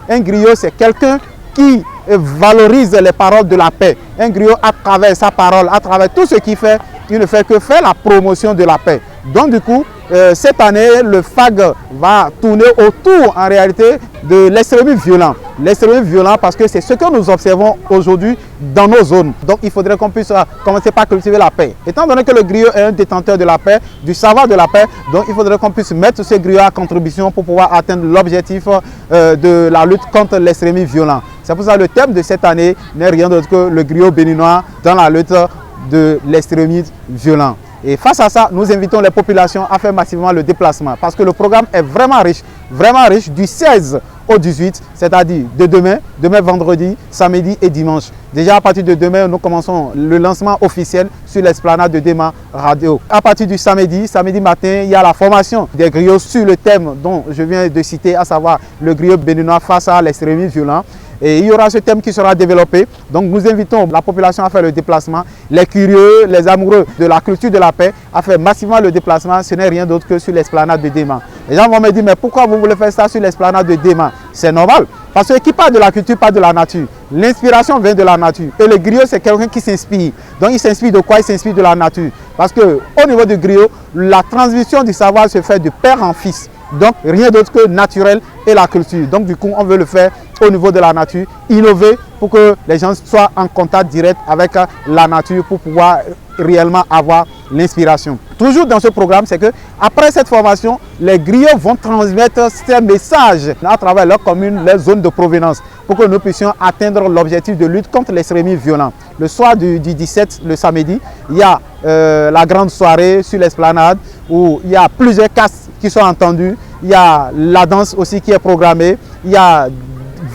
Un griot, c'est quelqu'un qui valorise les paroles de la paix. Un griot, à travers sa parole, à travers tout ce qu'il fait, il ne fait que faire la promotion de la paix. Donc du coup, cette année, le FAG va tourner autour en réalité de l'extrémisme violent. L'extrémisme violent parce que c'est ce que nous observons aujourd'hui dans nos zones. Donc il faudrait qu'on puisse commencer par cultiver la paix. Étant donné que le griot est un détenteur de la paix, du savoir de la paix, donc il faudrait qu'on puisse mettre ce griot à contribution pour pouvoir atteindre l'objectif de la lutte contre l'extrémisme violent. C'est pour ça que le thème de cette année n'est rien d'autre que le griot béninois dans la lutte de l'extrémisme violent. Et face à ça, nous invitons les populations à faire massivement le déplacement parce que le programme est vraiment riche du 16 au 18, c'est-à-dire de demain vendredi, samedi et dimanche. Déjà à partir de demain, nous commençons le lancement officiel sur l'esplanade de Dema Radio. À partir du samedi matin, il y a la formation des griots sur le thème dont je viens de citer, à savoir le griot béninois face à l'extrémisme violent. Et il y aura ce thème qui sera développé. Donc nous invitons la population à faire le déplacement, les curieux, les amoureux de la culture de la paix à faire massivement le déplacement. Ce n'est rien d'autre que sur l'esplanade de Dema. Les gens vont me dire, mais pourquoi vous voulez faire ça sur l'esplanade de Dema? C'est normal, parce que qui parle de la culture parle de la nature. L'inspiration vient de la nature. Et le griot, c'est quelqu'un qui s'inspire. Donc il s'inspire de quoi? Il s'inspire de la nature. Parce qu'au niveau du griot, la transmission du savoir se fait de père en fils. Donc rien d'autre que naturel et la culture. Donc du coup, on veut le faire au niveau de la nature, innover pour que les gens soient en contact direct avec la nature pour pouvoir réellement avoir l'inspiration. Toujours dans ce programme, c'est que après cette formation, les griots vont transmettre ces messages à travers leurs communes, les zones de provenance, pour que nous puissions atteindre l'objectif de lutte contre l'extrémisme violent. Le soir du 17, le samedi, il y a la grande soirée sur l'esplanade où il y a plusieurs castes qui sont entendus. Il y a la danse aussi qui est programmée. Il y a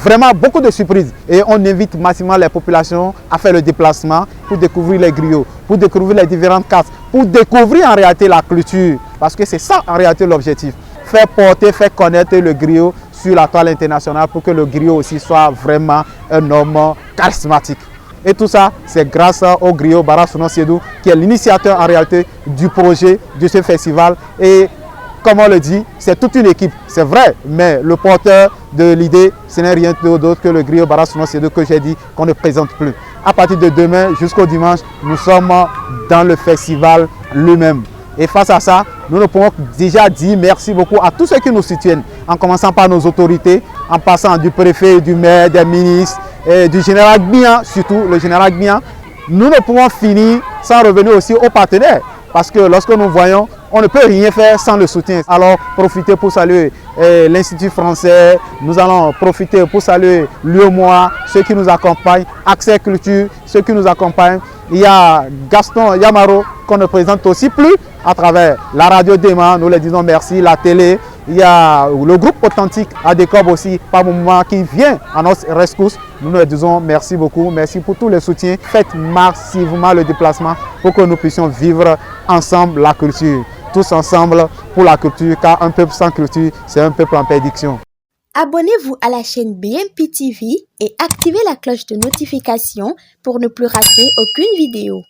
vraiment beaucoup de surprises et on invite massivement les populations à faire le déplacement pour découvrir les griots, pour découvrir les différentes castes, pour découvrir en réalité la culture, parce que c'est ça en réalité l'objectif. Faire porter, faire connaître le griot sur la toile internationale pour que le griot aussi soit vraiment un homme charismatique. Et tout ça, c'est grâce au griot Bara Sounon Siedou qui est l'initiateur en réalité du projet de ce festival. Et comme on le dit, c'est toute une équipe, c'est vrai, mais le porteur de l'idée, ce n'est rien d'autre que le griot Bara Sounon Siedou que j'ai dit qu'on ne présente plus. À partir de demain jusqu'au dimanche, nous sommes dans le festival lui-même. Et face à ça, nous ne pouvons déjà dire merci beaucoup à tous ceux qui nous soutiennent, en commençant par nos autorités, en passant du préfet, du maire, des ministres, et du général Gbian, surtout le général Gbian. Nous ne pouvons finir sans revenir aussi aux partenaires, parce que lorsque nous voyons, on ne peut rien faire sans le soutien. Alors profitez pour saluer l'Institut français, nous allons profiter pour saluer l'UEMOA, ceux qui nous accompagnent, Accès Culture, ceux qui nous accompagnent. Il y a Gaston Yamaro qu'on ne présente aussi plus à travers la radio Dema, nous les disons merci, la télé. Il y a le groupe Authentique à Décob aussi, par moment, qui vient à notre rescousse. Nous leur disons merci beaucoup, merci pour tous les soutiens. Faites massivement le déplacement pour que nous puissions vivre ensemble la culture. Tous ensemble pour la culture, car un peuple sans culture, c'est un peuple en perdition. Abonnez-vous à la chaîne BMP TV et activez la cloche de notification pour ne plus rater aucune vidéo.